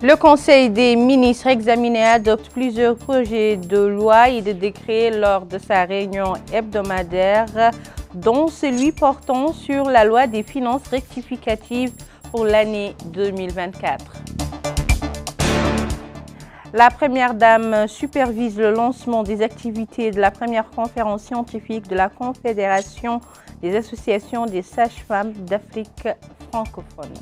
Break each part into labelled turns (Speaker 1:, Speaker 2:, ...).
Speaker 1: Le Conseil des ministres examine et adopte plusieurs projets de loi et de décrets lors de sa réunion hebdomadaire, dont celui portant sur la loi des finances rectificatives pour l'année 2024. La Première Dame supervise le lancement des activités de la première conférence scientifique de la Confédération des associations des sages-femmes d'Afrique francophone.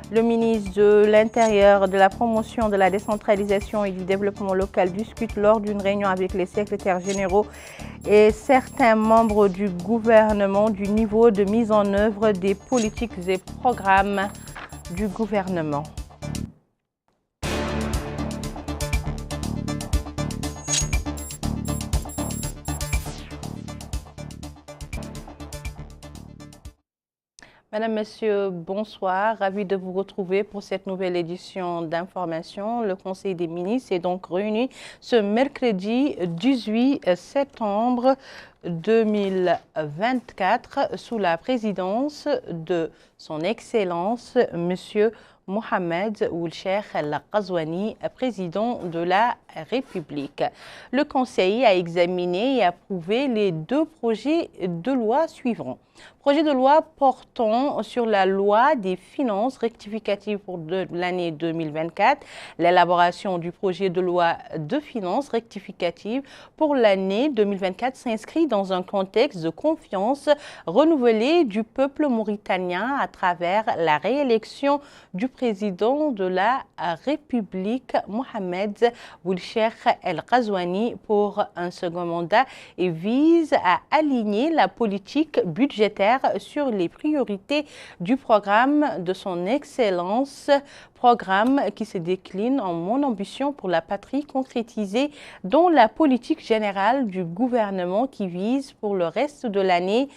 Speaker 1: Le ministre de l'Intérieur, de la Promotion de la décentralisation et du développement local discute lors d'une réunion avec les secrétaires généraux et certains membres du gouvernement du niveau de mise en œuvre des politiques et programmes du gouvernement. Madame, Monsieur, bonsoir. Ravi de vous retrouver pour cette nouvelle édition d'information. Le Conseil des ministres est donc réuni ce mercredi 18 septembre 2024 sous la présidence de son Excellence, Monsieur Mohamed Ould Cheikh Al Ghazouani, président de la République. Le Conseil a examiné et approuvé les deux projets de loi suivants. Projet de loi portant sur la loi des finances rectificatives pour l'année 2024, l'élaboration du projet de loi de finances rectificatives pour l'année 2024 s'inscrit dans un contexte de confiance renouvelée du peuple mauritanien à travers la réélection du président de la République, Mohamed Ould Cheikh Al Ghazouani, pour un second mandat et vise à aligner la politique budgétaire sur les priorités du programme de son Excellence, programme qui se décline en Mon ambition pour la patrie concrétisée dans la politique générale du gouvernement qui vise pour le reste de l'année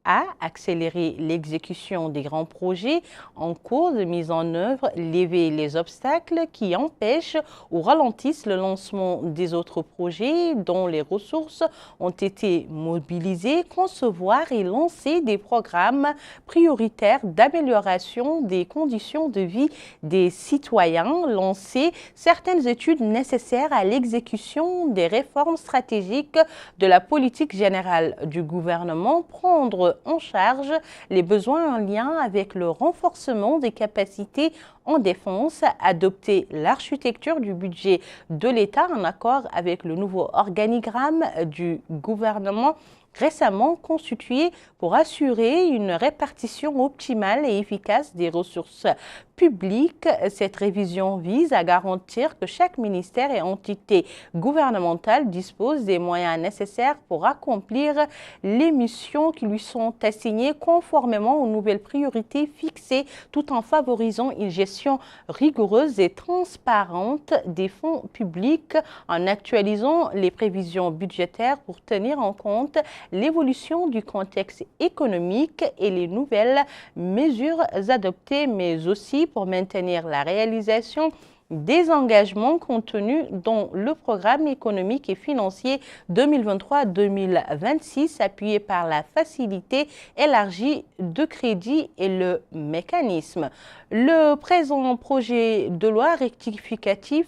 Speaker 1: à accélérer l'exécution des grands projets en cours de mise en œuvre, lever les obstacles qui empêchent ou ralentissent le lancement des autres projets dont les ressources ont été mobilisées, concevoir et lancer des programmes prioritaires d'amélioration des conditions de vie des citoyens, lancer certaines études nécessaires à l'exécution des réformes stratégiques de la politique générale du gouvernement, prendre en charge les besoins en lien avec le renforcement des capacités en défense, adopter l'architecture du budget de l'État en accord avec le nouveau organigramme du gouvernement récemment constitué pour assurer une répartition optimale et efficace des ressources publiques. Cette révision vise à garantir que chaque ministère et entité gouvernementale dispose des moyens nécessaires pour accomplir les missions qui lui sont assignées conformément aux nouvelles priorités fixées, tout en favorisant une gestion rigoureuse et transparente des fonds publics, en actualisant les prévisions budgétaires pour tenir en compte l'évolution du contexte économique et les nouvelles mesures adoptées, mais aussi pour maintenir la réalisation des engagements contenus dans le programme économique et financier 2023-2026, appuyé par la facilité élargie de crédit et le mécanisme. Le présent projet de loi rectificatif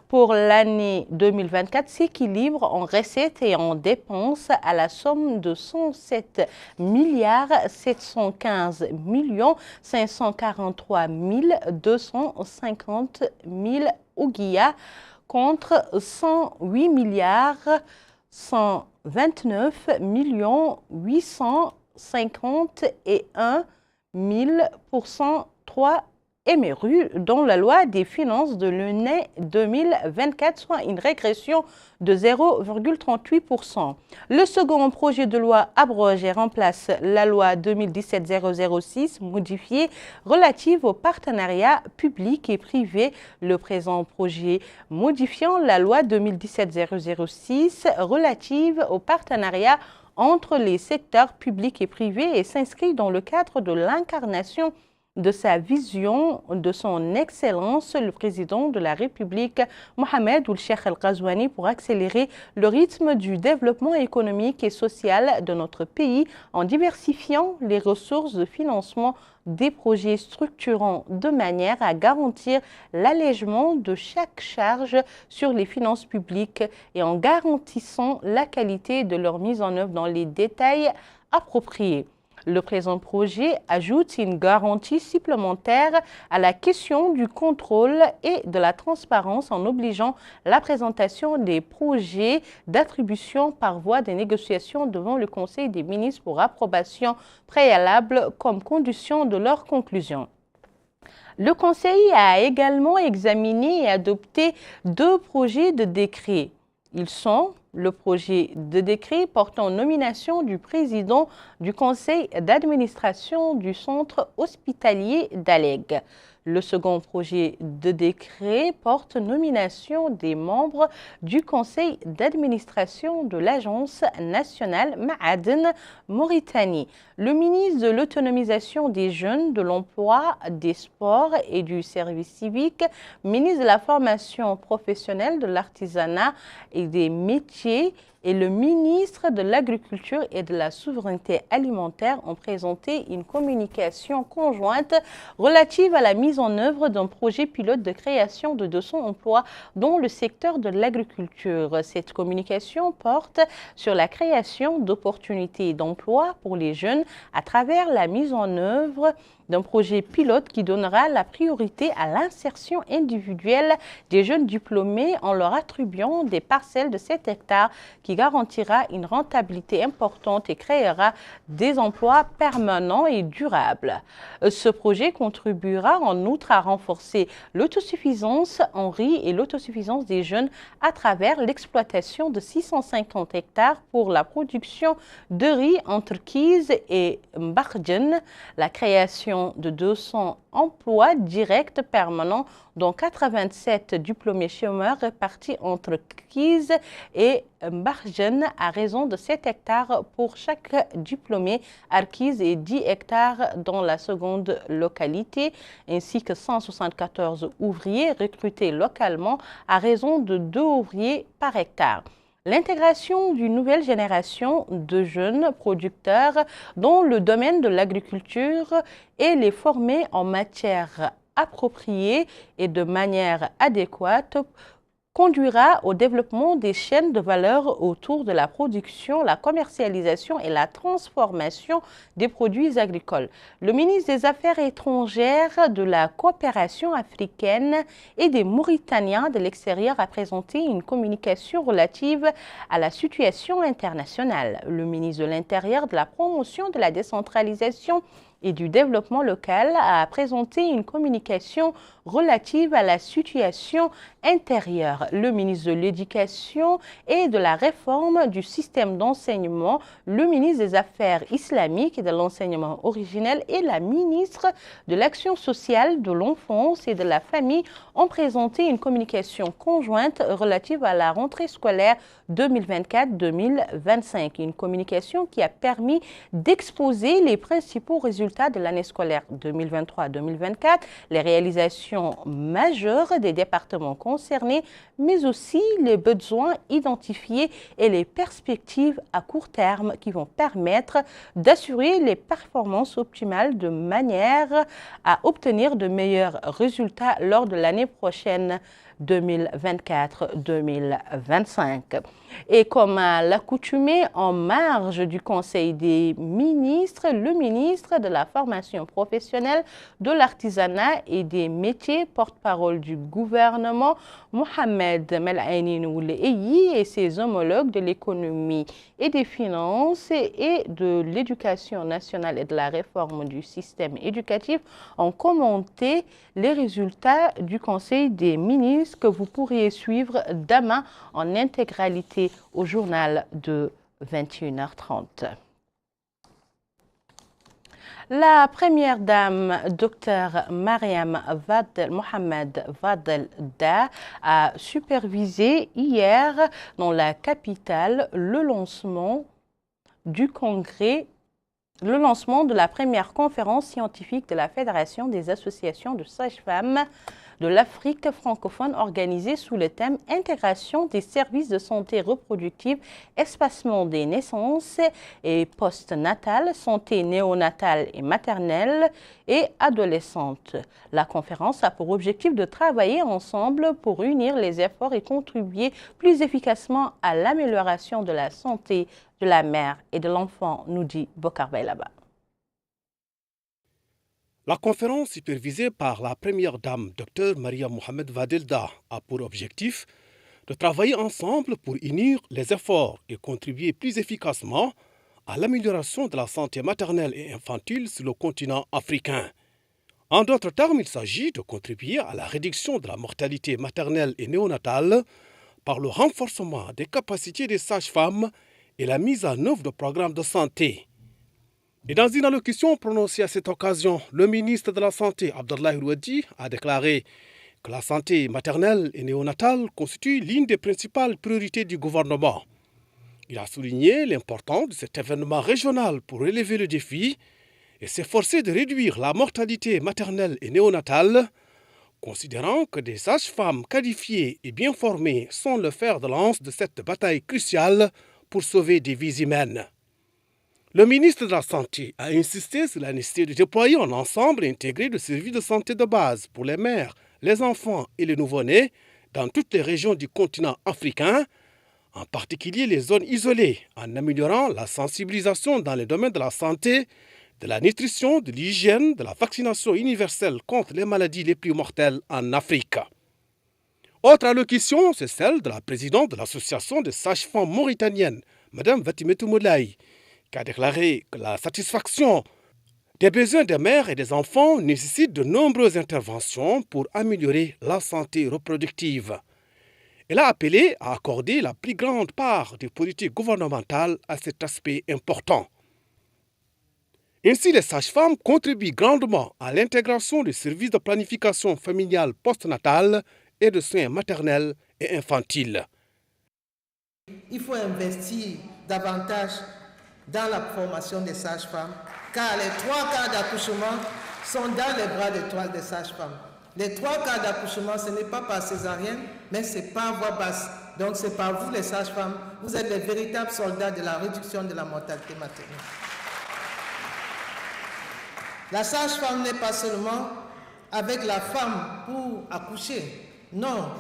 Speaker 1: pour l'année 2024 s'équilibre en recettes et en dépenses à la somme de 107 715 543 250 ouguiya contre 108 129 851 pour 103 émerus dans la loi des finances de l'année 2024, soit une régression de 0,38%. Le second projet de loi abroge et remplace la loi 2017-006 modifiée relative au partenariat public et privé. Le présent projet modifiant la loi 2017-006 relative au partenariat entre les secteurs publics et privés et s'inscrit dans le cadre de l'incarnation de sa vision de son Excellence le Président de la République, Mohamed Ould Cheikh Al Ghazouani, pour accélérer le rythme du développement économique et social de notre pays en diversifiant les ressources de financement des projets structurants de manière à garantir l'allègement de chaque charge sur les finances publiques et en garantissant la qualité de leur mise en œuvre dans les détails appropriés. Le présent projet ajoute une garantie supplémentaire à la question du contrôle et de la transparence en obligeant la présentation des projets d'attribution par voie de négociation devant le Conseil des ministres pour approbation préalable comme condition de leur conclusion. Le Conseil a également examiné et adopté 2 projets de décret. Ils sont le projet de décret portant nomination du président du conseil d'administration du centre hospitalier d'Alleg. Le second projet de décret porte nomination des membres du conseil d'administration de l'Agence nationale Ma'aden Mauritanie. Le ministre de l'autonomisation des jeunes, de l'emploi, des sports et du service civique, ministre de la formation professionnelle, de l'artisanat et des métiers et le ministre de l'Agriculture et de la Souveraineté alimentaire ont présenté une communication conjointe relative à la mise en œuvre d'un projet pilote de création de 200 emplois dans le secteur de l'agriculture. Cette communication porte sur la création d'opportunités d'emploi pour les jeunes à travers la mise en œuvre d'un projet pilote qui donnera la priorité à l'insertion individuelle des jeunes diplômés en leur attribuant des parcelles de 7 hectares qui garantira une rentabilité importante et créera des emplois permanents et durables. Ce projet contribuera en outre à renforcer l'autosuffisance en riz et l'autosuffisance des jeunes à travers l'exploitation de 650 hectares pour la production de riz entre Kiz et Mbarjen, la création de 200 emplois directs permanents, dont 87 diplômés chômeurs répartis entre Kiz et Mbarjen à raison de 7 hectares pour chaque diplômé à Kiz et 10 hectares dans la seconde localité, ainsi que 174 ouvriers recrutés localement à raison de 2 ouvriers par hectare. L'intégration d'une nouvelle génération de jeunes producteurs dans le domaine de l'agriculture et les former en matière appropriée et de manière adéquate conduira au développement des chaînes de valeur autour de la production, la commercialisation et la transformation des produits agricoles. Le ministre des Affaires étrangères, de la coopération africaine et des Mauritaniens de l'extérieur a présenté une communication relative à la situation internationale. Le ministre de l'Intérieur, de la promotion de la décentralisation et du développement local a présenté une communication relative à la situation intérieure. Le ministre de l'Éducation et de la réforme du système d'enseignement, le ministre des Affaires islamiques et de l'enseignement originel et la ministre de l'Action sociale, de l'enfance et de la famille ont présenté une communication conjointe relative à la rentrée scolaire 2024-2025. Une communication qui a permis d'exposer les principaux résultats de l'année scolaire 2023-2024, les réalisations majeures des départements concernés, mais aussi les besoins identifiés et les perspectives à court terme qui vont permettre d'assurer les performances optimales de manière à obtenir de meilleurs résultats lors de l'année prochaine 2024-2025. Et comme à l'accoutumée, en marge du Conseil des ministres, le ministre de la formation professionnelle, de l'artisanat et des métiers, porte-parole du gouvernement, Mohamed Mel'Aini Nouleyi, et ses homologues de l'économie et des finances et de l'éducation nationale et de la réforme du système éducatif ont commenté les résultats du Conseil des ministres que vous pourriez suivre demain en intégralité au journal de 21h30. La première dame, Dr Mariam Mohamed Fadel Da, a supervisé hier dans la capitale le lancement du congrès le lancement de la première conférence scientifique de la Fédération des associations de sages-femmes de l'Afrique francophone organisée sous le thème « Intégration des services de santé reproductive, espacement des naissances et postnatales, santé néonatale et maternelle et adolescente ». La conférence a pour objectif de travailler ensemble pour unir les efforts et contribuer plus efficacement à l'amélioration de la santé de la mère et de l'enfant, nous dit Bokar Baylaba.
Speaker 2: La conférence supervisée par la première dame, Dr Maria Mohamed Vadelda, a pour objectif de travailler ensemble pour unir les efforts et contribuer plus efficacement à l'amélioration de la santé maternelle et infantile sur le continent africain. En d'autres termes, il s'agit de contribuer à la réduction de la mortalité maternelle et néonatale par le renforcement des capacités des sages-femmes et la mise en œuvre de programmes de santé. Et dans une allocution prononcée à cette occasion, le ministre de la Santé, Abdoulaye Rouadi, a déclaré que la santé maternelle et néonatale constitue l'une des principales priorités du gouvernement. Il a souligné l'importance de cet événement régional pour relever le défi et s'efforcer de réduire la mortalité maternelle et néonatale, considérant que des sages-femmes qualifiées et bien formées sont le fer de lance de cette bataille cruciale pour sauver des vies humaines. Le ministre de la Santé a insisté sur la nécessité de déployer un ensemble intégré de services de santé de base pour les mères, les enfants et les nouveau-nés dans toutes les régions du continent africain, en particulier les zones isolées, en améliorant la sensibilisation dans les domaines de la santé, de la nutrition, de l'hygiène, de la vaccination universelle contre les maladies les plus mortelles en Afrique. Autre allocution, c'est celle de la présidente de l'association des sages-femmes mauritaniennes, Mme Vatimetou Moulaye, qui a déclaré que la satisfaction des besoins des mères et des enfants nécessite de nombreuses interventions pour améliorer la santé reproductive. Elle a appelé à accorder la plus grande part des politiques gouvernementales à cet aspect important. Ainsi, les sages-femmes contribuent grandement à l'intégration des services de planification familiale postnatale et de soins maternels et infantiles.
Speaker 3: Il faut investir davantage dans la formation des sages-femmes, car les 3 quarts d'accouchement sont dans les bras des sages-femmes. Les 3 quarts d'accouchement, ce n'est pas par césarienne, mais c'est par voie basse. Donc c'est par vous les sages-femmes, vous êtes les véritables soldats de la réduction de la mortalité maternelle. La sage-femme n'est pas seulement avec la femme pour accoucher, non,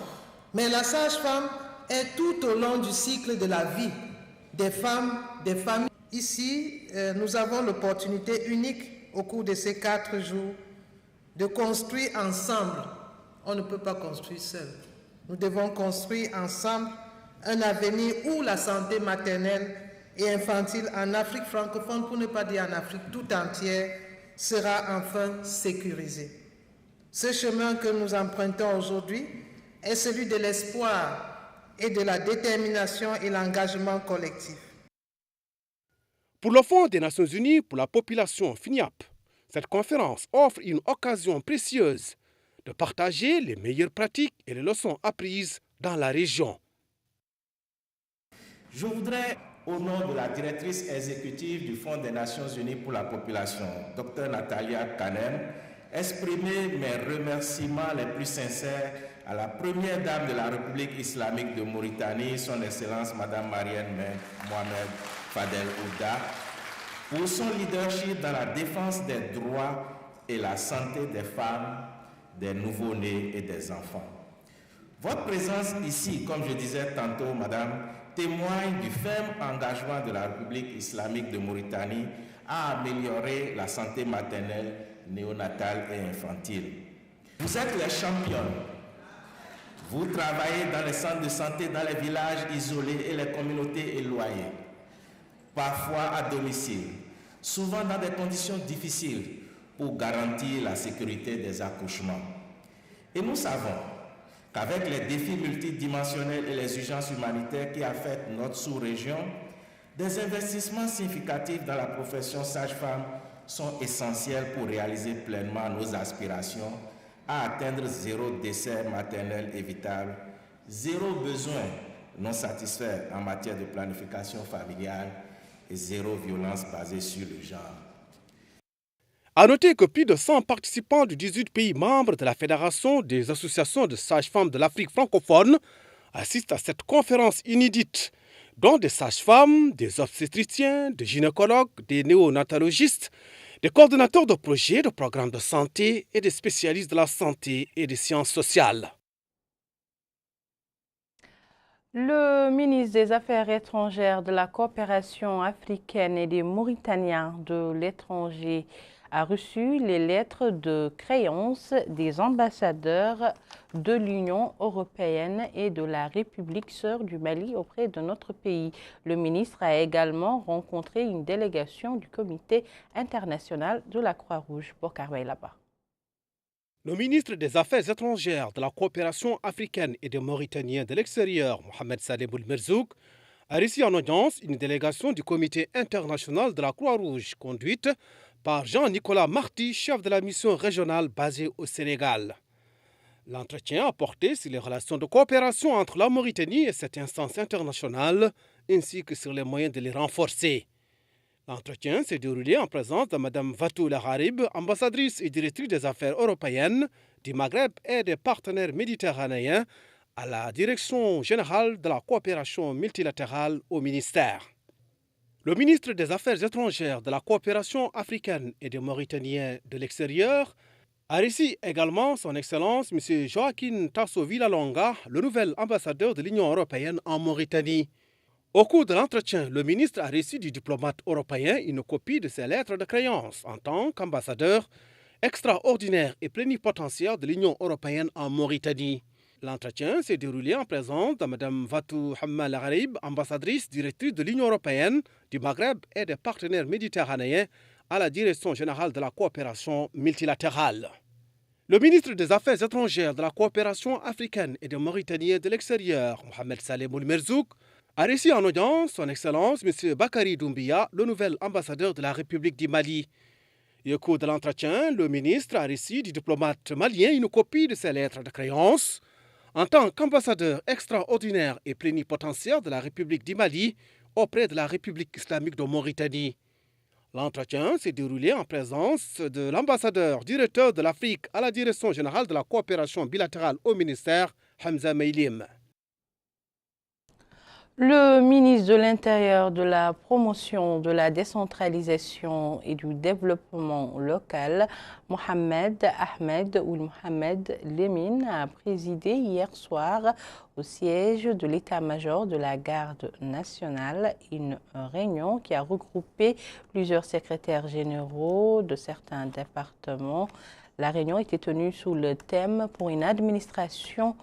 Speaker 3: mais la sage-femme est tout au long du cycle de la vie des femmes, des familles. Ici, nous avons l'opportunité unique au cours de ces 4 jours de construire ensemble. On ne peut pas construire seul. Nous devons construire ensemble un avenir où la santé maternelle et infantile en Afrique francophone, pour ne pas dire en Afrique tout entière, sera enfin sécurisée. Ce chemin que nous empruntons aujourd'hui est celui de l'espoir et de la détermination et l'engagement collectif.
Speaker 2: Pour le Fonds des Nations Unies pour la population FINIAP, cette conférence offre une occasion précieuse de partager les meilleures pratiques et les leçons apprises dans la région.
Speaker 4: Je voudrais, au nom de la directrice exécutive du Fonds des Nations Unies pour la population, Dr Natalia Kanem, exprimer mes remerciements les plus sincères à la première dame de la République islamique de Mauritanie, son Excellence Madame Mariam Mohamed Fadel Ouda, pour son leadership dans la défense des droits et la santé des femmes, des nouveau-nés et des enfants. Votre présence ici, comme je disais tantôt, Madame, témoigne du ferme engagement de la République islamique de Mauritanie à améliorer la santé maternelle, néonatale et infantile. Vous êtes les championnes. Vous travaillez dans les centres de santé, dans les villages isolés et les communautés éloignées, parfois à domicile, souvent dans des conditions difficiles pour garantir la sécurité des accouchements. Et nous savons qu'avec les défis multidimensionnels et les urgences humanitaires qui affectent notre sous-région, des investissements significatifs dans la profession sage-femme sont essentiels pour réaliser pleinement nos aspirations à atteindre 0 décès maternel évitable, 0 besoin non satisfait en matière de planification familiale et zéro violence basée sur le genre.
Speaker 2: A noter que plus de 100 participants de 18 pays membres de la Fédération des associations de sages-femmes de l'Afrique francophone assistent à cette conférence inédite, dont des sages-femmes, des obstétriciens, des gynécologues, des néonatologistes, des coordonnateurs de projets, de programmes de santé et des spécialistes de la santé et des sciences sociales.
Speaker 1: Le ministre des Affaires étrangères, de la coopération africaine et des Mauritaniens de l'étranger a reçu les lettres de créance des ambassadeurs de l'Union européenne et de la République sœur du Mali auprès de notre pays. Le ministre a également rencontré une délégation du Comité international de la Croix-Rouge. Bokar Baylaba.
Speaker 2: Le ministre des Affaires étrangères, de la coopération africaine et des Mauritaniens de l'extérieur, Mohamed Saleh Boulmerzouk, a reçu en audience une délégation du Comité international de la Croix-Rouge conduite par Jean-Nicolas Marty, chef de la mission régionale basée au Sénégal. L'entretien a porté sur les relations de coopération entre la Mauritanie et cette instance internationale, ainsi que sur les moyens de les renforcer. L'entretien s'est déroulé en présence de Mme Vatou Laharib, ambassadrice et directrice des affaires européennes du Maghreb et des partenaires méditerranéens à la Direction générale de la coopération multilatérale au ministère. Le ministre des Affaires étrangères, de la coopération africaine et des Mauritaniens de l'extérieur a reçu également son Excellence M. Joaquin Tasso Villalonga, le nouvel ambassadeur de l'Union européenne en Mauritanie. Au cours de l'entretien, le ministre a reçu du diplomate européen une copie de ses lettres de créance en tant qu'ambassadeur extraordinaire et plénipotentiaire de l'Union européenne en Mauritanie. L'entretien s'est déroulé en présence de Mme Vatou Hamma Laharib, ambassadrice directrice de l'Union européenne, du Maghreb et des partenaires méditerranéens à la Direction générale de la coopération multilatérale. Le ministre des Affaires étrangères, de la coopération africaine et des Mauritaniens de l'extérieur, Mohamed Saleh Boulmerzouk, a reçu en audience son Excellence M. Bakary Doumbia, le nouvel ambassadeur de la République du Mali. Et au cours de l'entretien, le ministre a reçu du diplomate malien une copie de ses lettres de créance en tant qu'ambassadeur extraordinaire et plénipotentiaire de la République du Mali auprès de la République islamique de Mauritanie. L'entretien s'est déroulé en présence de l'ambassadeur directeur de l'Afrique à la Direction générale de la coopération bilatérale au ministère, Hamza Meilim.
Speaker 1: Le ministre de l'Intérieur, de la promotion de la décentralisation et du développement local, Mohamed Ahmed Ould Mohamed Lemine, a présidé hier soir au siège de l'état-major de la garde nationale une réunion qui a regroupé plusieurs secrétaires généraux de certains départements. La réunion était tenue sous le thème pour une administration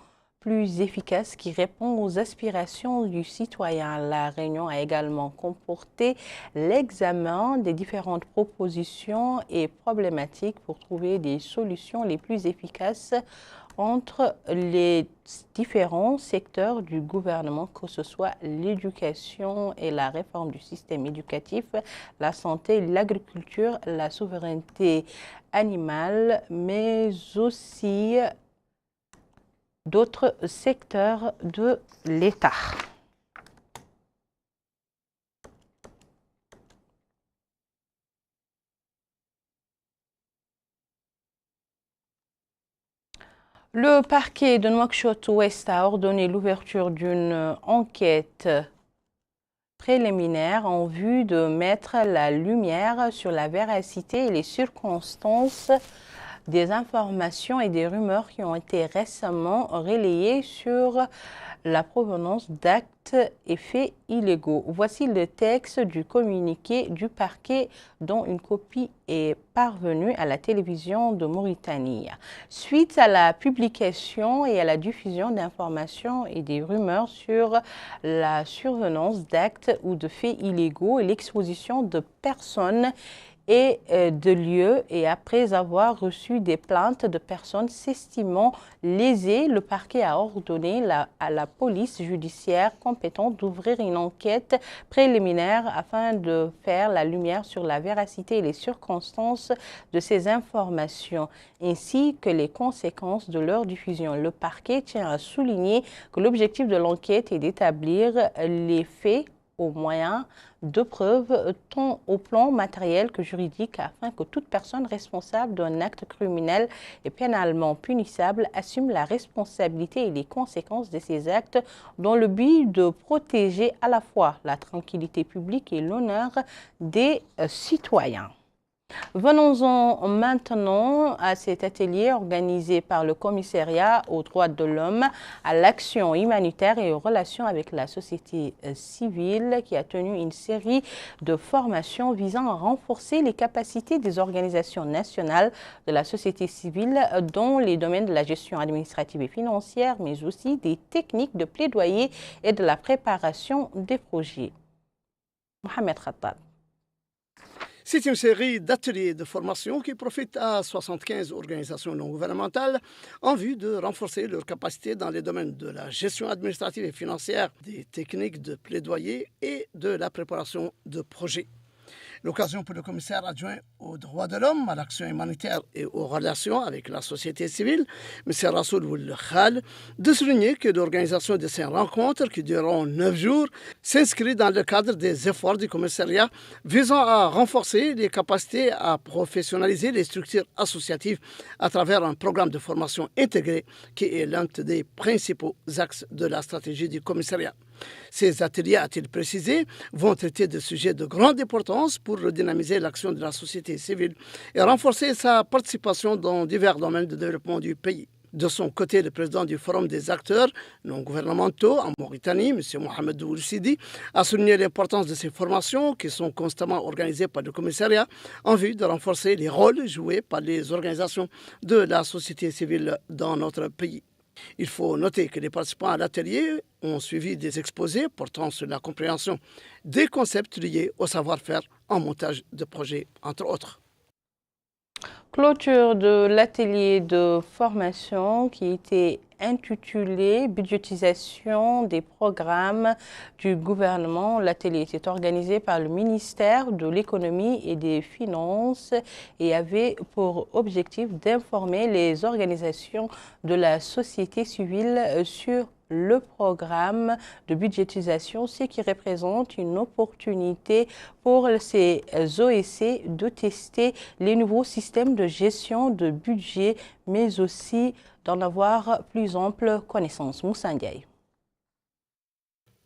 Speaker 1: plus efficace qui répond aux aspirations du citoyen. La réunion a également comporté l'examen des différentes propositions et problématiques pour trouver des solutions les plus efficaces entre les différents secteurs du gouvernement, que ce soit l'éducation et la réforme du système éducatif, la santé, l'agriculture, la souveraineté animale, mais aussi d'autres secteurs de l'État. Le parquet de Nouakchott-Ouest a ordonné l'ouverture d'une enquête préliminaire en vue de mettre la lumière sur la véracité et les circonstances des informations et des rumeurs qui ont été récemment relayées sur la provenance d'actes et faits illégaux. Voici le texte du communiqué du parquet dont une copie est parvenue à la télévision de Mauritanie. Suite à la publication et à la diffusion d'informations et des rumeurs sur la survenance d'actes ou de faits illégaux et l'exposition de personnes et de lieux, et après avoir reçu des plaintes de personnes s'estimant lésées, le parquet a ordonné à la police judiciaire compétente d'ouvrir une enquête préliminaire afin de faire la lumière sur la véracité et les circonstances de ces informations, ainsi que les conséquences de leur diffusion. Le parquet tient à souligner que l'objectif de l'enquête est d'établir les faits aux moyens de preuve tant au plan matériel que juridique afin que toute personne responsable d'un acte criminel et pénalement punissable assume la responsabilité et les conséquences de ces actes dans le but de protéger à la fois la tranquillité publique et l'honneur des citoyens. Venons-en maintenant à cet atelier organisé par le Commissariat aux droits de l'homme, à l'action humanitaire et aux relations avec la société civile qui a tenu une série de formations visant à renforcer les capacités des organisations nationales de la société civile dans les domaines de la gestion administrative et financière, mais aussi des techniques de plaidoyer et de la préparation des projets. Mohamed Khattab.
Speaker 5: C'est une série d'ateliers de formation qui profitent à 75 organisations non gouvernementales en vue de renforcer leurs capacités dans les domaines de la gestion administrative et financière, des techniques de plaidoyer et de la préparation de projets. L'occasion pour le commissaire adjoint aux droits de l'homme, à l'action humanitaire et aux relations avec la société civile, M. Rassoul Ould Khal, de souligner que l'organisation de ces rencontres, qui dureront 9 jours, s'inscrit dans le cadre des efforts du commissariat visant à renforcer les capacités à professionnaliser les structures associatives à travers un programme de formation intégré qui est l'un des principaux axes de la stratégie du commissariat. Ces ateliers, a-t-il précisé, vont traiter de sujets de grande importance pour redynamiser l'action de la société civile et renforcer sa participation dans divers domaines de développement du pays. De son côté, le président du Forum des acteurs non gouvernementaux en Mauritanie, M. Mohamed Ould Sidi, a souligné l'importance de ces formations qui sont constamment organisées par le commissariat en vue de renforcer les rôles joués par les organisations de la société civile dans notre pays. Il faut noter que les participants à l'atelier ont suivi des exposés portant sur la compréhension des concepts liés au savoir-faire en montage de projets, entre autres.
Speaker 1: Clôture de l'atelier de formation qui était intitulé « Budgétisation des programmes du gouvernement ». L'atelier était organisé par le ministère de l'Économie et des Finances et avait pour objectif d'informer les organisations de la société civile sur le programme de budgétisation, ce qui représente une opportunité pour ces OSC de tester les nouveaux systèmes de gestion de budget, mais aussi d'en avoir plus ample connaissance. Moussa Ndiaye.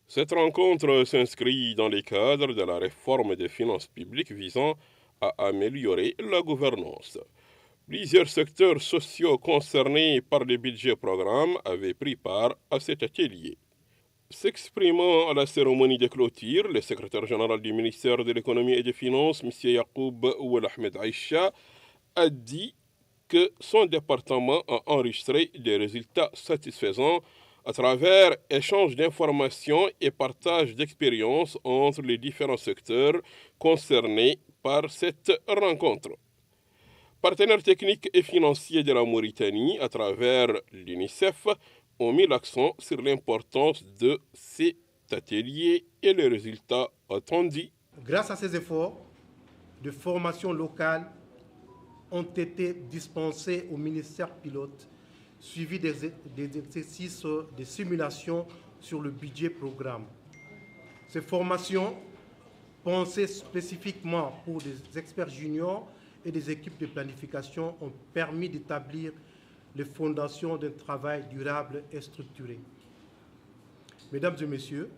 Speaker 6: Cette rencontre s'inscrit dans les cadres de la réforme des finances publiques visant à améliorer la gouvernance. Plusieurs secteurs sociaux concernés par les budgets programmes avaient pris part à cet atelier. S'exprimant à la cérémonie de clôture, le secrétaire général du ministère de l'Économie et des Finances, M. Yacoub Ouel Ahmed Aïcha, a dit que son département a enregistré des résultats satisfaisants à travers échange d'informations et partage d'expériences entre les différents secteurs concernés par cette rencontre. Partenaires techniques et financiers de la Mauritanie, à travers l'UNICEF, ont mis l'accent sur l'importance de cet atelier et les résultats attendus.
Speaker 7: Grâce à ces efforts de formation locale ont été dispensés au ministère pilote, suivis des exercices de simulation sur le budget programme. Ces formations, pensées spécifiquement pour des experts juniors et des équipes de planification, ont permis d'établir les fondations d'un travail durable et structuré. Mesdames et messieurs,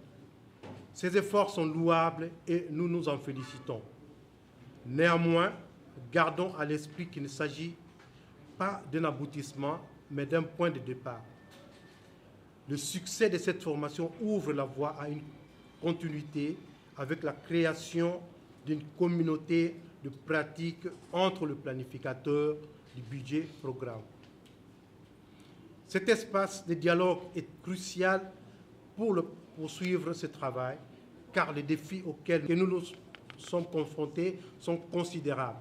Speaker 7: ces efforts sont louables et nous nous en félicitons. Néanmoins, gardons à l'esprit qu'il ne s'agit pas d'un aboutissement, mais d'un point de départ. Le succès de cette formation ouvre la voie à une continuité avec la création d'une communauté de pratique entre le planificateur du budget programme. Cet espace de dialogue est crucial pour poursuivre ce travail, car les défis auxquels nous nous sommes confrontés sont considérables.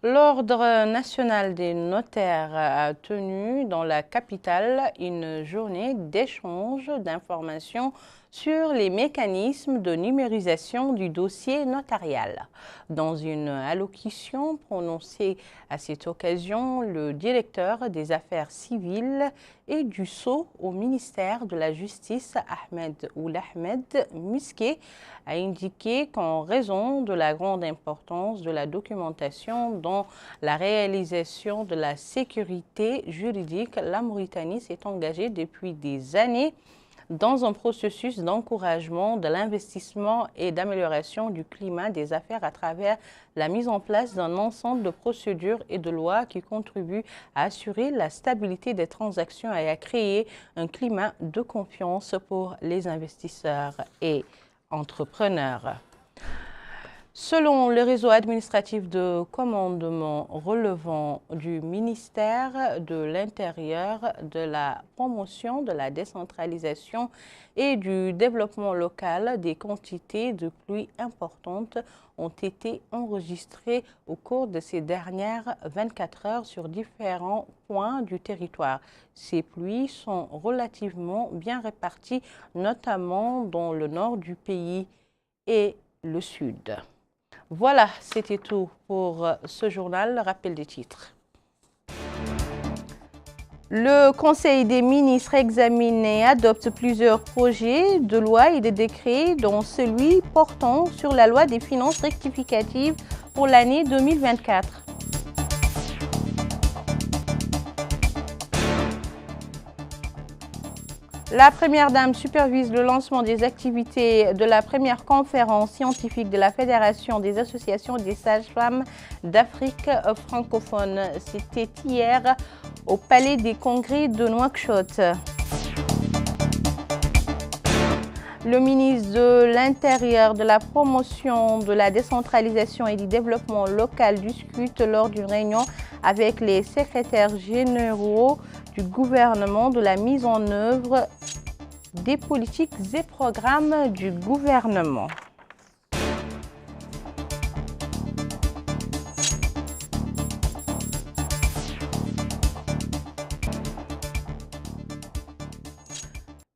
Speaker 1: L'Ordre national des notaires a tenu dans la capitale une journée d'échange d'informations sur les mécanismes de numérisation du dossier notarial. Dans une allocution prononcée à cette occasion, le directeur des affaires civiles et du sceau au ministère de la Justice, Ahmed Miske, a indiqué qu'en raison de la grande importance de la documentation dans la réalisation de la sécurité juridique, la Mauritanie s'est engagée depuis des années dans un processus d'encouragement de l'investissement et d'amélioration du climat des affaires à travers la mise en place d'un ensemble de procédures et de lois qui contribuent à assurer la stabilité des transactions et à créer un climat de confiance pour les investisseurs et entrepreneurs. Selon le réseau administratif de commandement relevant du ministère de l'Intérieur, de la promotion, de la décentralisation et du développement local, des quantités de pluie importantes ont été enregistrées au cours de ces dernières 24 heures sur différents points du territoire. Ces pluies sont relativement bien réparties, notamment dans le nord du pays et le sud. Voilà, c'était tout pour ce journal. Rappel des titres. Le Conseil des ministres examine et adopte plusieurs projets de loi et de décrets, dont celui portant sur la loi des finances rectificatives pour l'année 2024. La Première Dame supervise le lancement des activités de la première conférence scientifique de la Fédération des associations des sages-femmes d'Afrique francophone. C'était hier au Palais des Congrès de Nouakchott. Le ministre de l'Intérieur, de la Promotion, de la décentralisation et du développement local discute lors d'une réunion avec les secrétaires généraux du gouvernement de la mise en œuvre des politiques et programmes du gouvernement.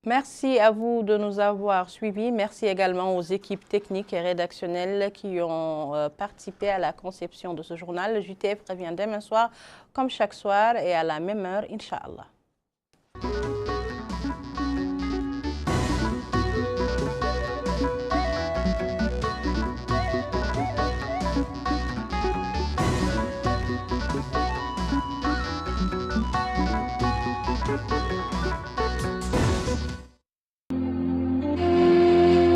Speaker 1: Merci à vous de nous avoir suivis. Merci également aux équipes techniques et rédactionnelles qui ont participé à la conception de ce journal. Le JTF revient demain soir, comme chaque soir, et à la même heure, Inch'Allah.